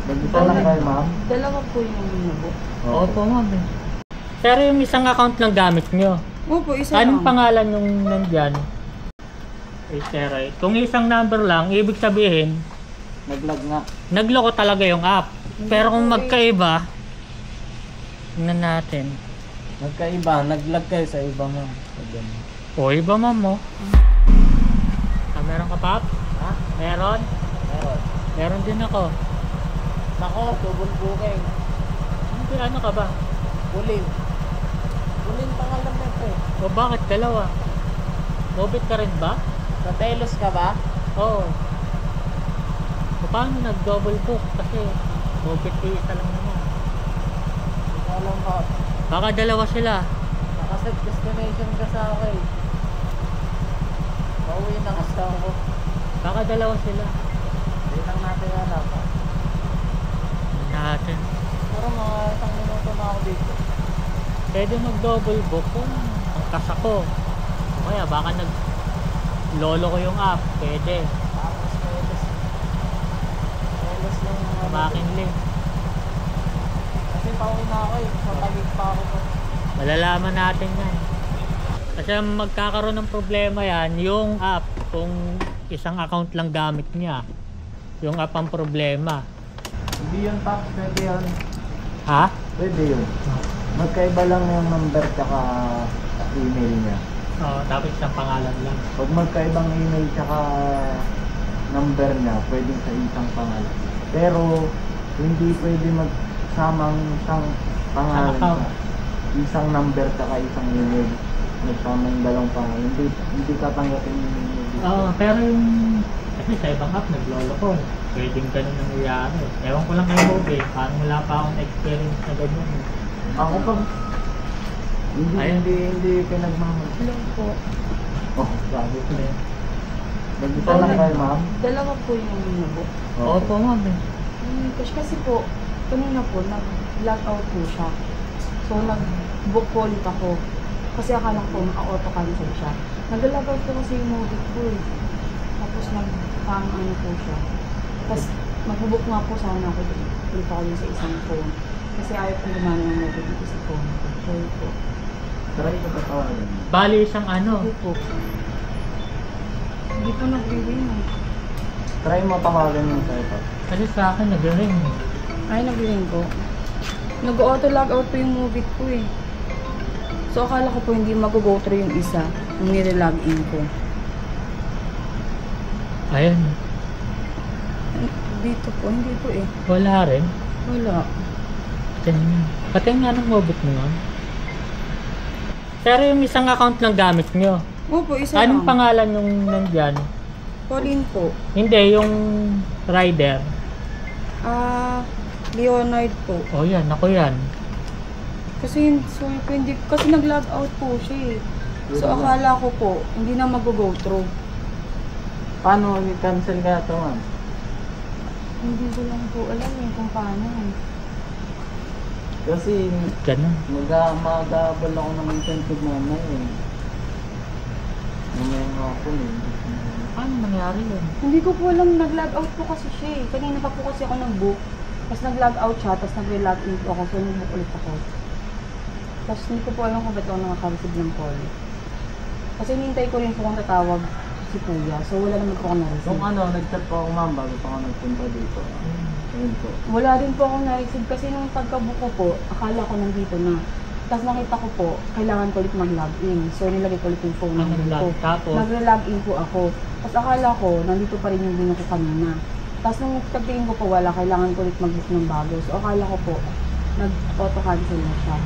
Mag-isa lang kayo, ma'am? Dalawa po yung nubo. Opo, ma'am. Pero yung isang account lang gamit nyo. Opo, isa Anong lang. pangalan yung nandyan? Kung isang number lang, ibig sabihin, Nag-lag nga. nagloko talaga yung app. Pero kung magkaiba, tingnan natin. Magkaiba, nag-lag kayo sa iba, ma'am. O, iba ma'am mo. Meron ka, Pap? Ha? Meron? Meron. Meron din ako. Nako, double booking. Hindi, ano ka ba? Bulin. Bulin pangalan mo ito. O bakit dalawa? Mobit ka rin ba? Sa Telos ka ba? Oo. O paano nag-double book? Kasi mobit isa lang naman. Hindi ko alam ba. Baka dalawa sila. Nakaset destination ka sa akin. Pauwi na kasi ako. Baka dalawa sila. Hindi lang natin alam. Natin. Pero mga isang minuto na ako dito. Pwede mag-double book kung angkas ako. O kaya baka lolo ko yung app. Pwede. Tapos Telos. Telos lang yung Makin link. Kasi pauwi na ako eh. Sa Taguig pa ako. Malalaman natin yan. Kasi magkakaroon ng problema yan, yung app, kung isang account lang gamit niya. Yung app ang problema. Hindi yun, Paps. Pwede yun. Ha? Pwede yun. Magkaiba lang yung number tsaka email niya. Oo, tapos isang pangalan lang. Pag magkaibang email tsaka number niya, pwede sa isang pangalan. Pero hindi pwede magsamang isang pangalan account. sa isang number tsaka isang email. Magsama yung dalawang pangalan. Hindi tatanggapin yung email. Oo, pero yung kasi sa ibang app naglolo ko. Pwedeng ganun nangyayari. Ewan ko lang kay Bobby, parang wala pa akong experience na ganyan. Ako pag hindi pinagmamahal. Hello po. Oh, sabi ko na yun. Mag-isa lang kayo, ma'am? Dalawa po yung nubo. Opo, ma'am. Kasi po, kanina po, nag-log out po siya. So, nag-book po ulit ako. Kasi akala ko naka-auto cancel siya. Nag-log out po kasi yung mobile ko eh. Tapos nag-ano po siya. Tapos mag-book nga po sana ako ulit ako sa isang phone. Kasi ayaw ko gumana ng mobile dito sa phone ko. So, po. Try ko pa tawagan. Bali isang ano. Hindi po. Hindi po nag-ring eh. Try mo tawagan yung sa'yo, Paps. Kasi sa akin nag-ring. Ay, nag-ring ko. Nag-auto-log out po yung mobile ko eh. So, akala ko po hindi mag-go through yung isa nung nire-log in ko. Ayun. Dito po, hindi po eh. Wala rin. Wala. Patingin nga ng mobit mo, ma'am. Pero yung isang account lang gamit nyo. Opo, isa Anong lang. pangalan yung nandyan? Pauline po. Hindi, yung rider. Leonard po. O yan, ako yan. Kasi hindi, kasi nag-log out po siya eh. So, akala ko po, hindi na mag-go through. Paano i-cancel kaya ito, ma'am? Hindi ko lang po alam eh kung paano eh. Kasi Ganun. mag-aabal ako ng incentive mamaya eh. Mamaya nga ako eh. Paano nangyari yun? Hindi ko po alam, nag-log out po kasi siya eh. Kanina pa po kasi ako nag-book. Tapos nag-log out siya, tapos nag-log in po ako. So, nag-book ulit ako. Tapos hindi ko po alam kung ba't ako nakaka-receive ng call. Kasi hinintay ko rin po kung tatawag si Kuya. So, wala naman po ako na-receive. Nung nag-chat po ako, ma'am, bago pa ako nagpunta dito. Ayun po. Wala rin po akong na-receive kasi nung pagka-book ko po, akala ko nandito na. Tapos nakita ko po, kailangan ko ulit mag-login. So, nilagay ko ulit yung phone number ko. Tapos? Nagre-login po ako. Tapos akala ko, nandito pa rin yung binuko ko kanina. Tapos nung tagtingin ko po, wala, kailangan ko ulit mag-book ng bago. So, akala ko po, nag-auto-cancel na siya.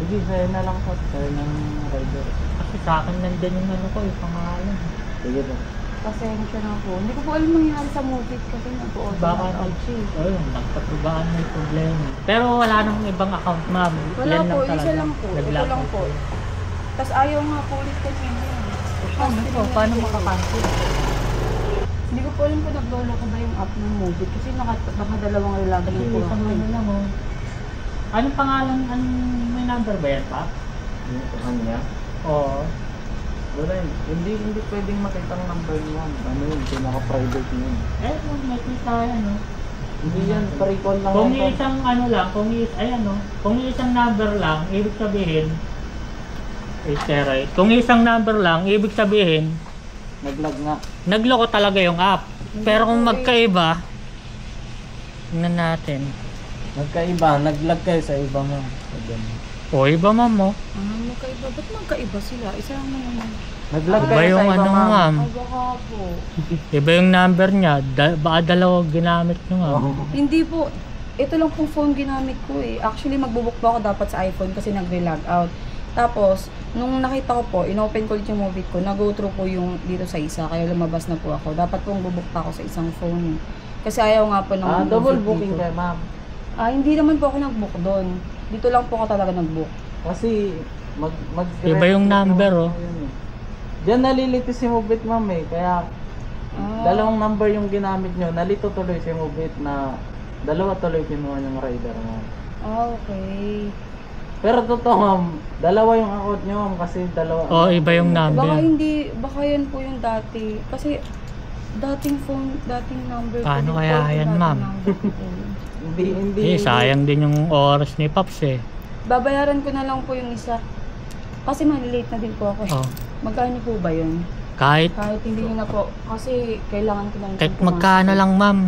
Sige, sa'yo na lang po. Sa'yo ng rider. Kasi sa akin nandyan yung ano ko, yung pangalan. Sige po. Pasensya na po. Hindi ko po alam nangyari sa movie kasi nag-auto Baka out siya. ayun, nagkatubaan may problema. Pero wala nang ibang account, ma'am. Wala Yan po, lang isa talaga. lang po. Ito Nag-lock lang out. po. Tapos ayaw nga po ulit kasi yun. Paano po? Paano makakancel? Hindi ko po alam kung naglolo ko ba yung app ng movie kasi baka dalawang lalagay Kasi po ako. isang ano lang, oh. Anong pangalan? May number ba yan, pa? Yung sa kanya. Oo. Wala yun. Hindi pwedeng makita ang number mo. Ano yun? Pinaka-private yun. Eh, kung nakita yan, no? Hindi yan, pre-call lang. Kung yan, isang ano lang, kung isang number lang, ibig sabihin, kung isang number lang, ibig sabihin, Naglag nga. nagloko talaga yung app. Pero kung magkaiba, tingnan natin. Magkaiba, naglag kayo sa iba mo. O, iba ma'am mo. Magkaiba. Ba't magkaiba sila? Isa lang naman. Naglag Iba kayo yung sa iba, ano ma'am. Ay, baka po. Iba yung number niya. Baka dalawa ginamit nyo ma'am. Oo. Hindi po. Ito lang pong phone ginamit ko eh. Actually, magbubuk po ako dapat sa iPhone kasi nagre-log out. Tapos, nung nakita ko po, inopen ko ulit yung movie ko, nag-go through po yung dito sa isa, kaya lumabas na po ako. Dapat pong bubuk pa ako sa isang phone. Kasi ayaw nga po ng Double movie booking dito. kayo, ma'am. Hindi naman po ako nag-book doon. Dito lang po ako talaga nag-book. Kasi Iba yung number, oh. Diyan nalilito si Mobit, ma'am eh. Kaya dalawang number yung ginamit nyo. Nalito tuloy si Mobit na dalawa tuloy kinuha ng rider, ma'am. Okay. Pero totoo, ma'am, dalawa yung account nyo, ma'am, kasi dalawa. O, iba yung number. Baka yan po yung dati. Kasi dating phone, dating number ko. Paano yung kaya phone ko, yan, dating ma'am? number ko. Hindi. Sayang din yung oras ni Pops eh. Babayaran ko na lang po yung isa. Kasi malilate na din po ako. Oh. Magkano po ba yun? Kahit Kahit hindi nyo na po. Kasi kailangan ko na rin kahit pumasok. magkano lang ma'am.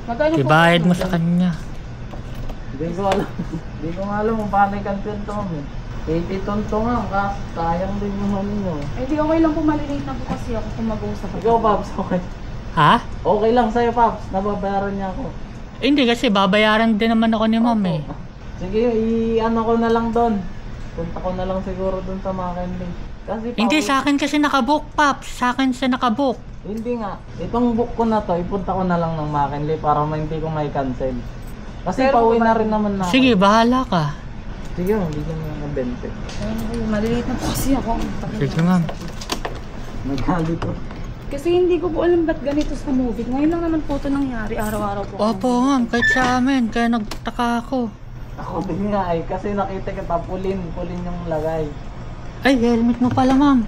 Magkano po Ibayad mo ba? sa kanya. Hindi ko alam. Hindi ko nga alam kung paano i-cancel to, ma'am. 80 ton to nga, kasi sayang din yung ano nyo. Eh di okay lang po, malilate na po kasi ako kung mag-uusap ako. Ikaw, Paps, okay. Ha? Okay lang sa'yo, Paps. Nababayaran niya ako. Hindi kasi babayaran din naman ako ni ma'am eh. Sige, i-ano ko na lang doon. Punta ko na lang siguro doon sa McKinley. Kasi Hindi, sa akin kasi nakabook, Pops. Sa akin siya nakabook. Hindi nga. Itong book ko na to, ipunta ko na lang ng McKinley para hindi ko may cancel. Kasi Pero pauwi na ba- rin naman na ako. Sige, bahala ka. Sige, bigyan mo ng 20. Malilate na po kasi ako. Sige ma'am. Nagalit ko. Kasi hindi ko po alam ba't ganito sa movie. Ngayon lang naman po ito nangyari. Araw-araw po. Opo ma'am, kahit sa amin. Kaya nagtaka ako. Ako din nga eh, kasi nakita kita pulin yung lagay. Ay, helmet mo pala ma'am.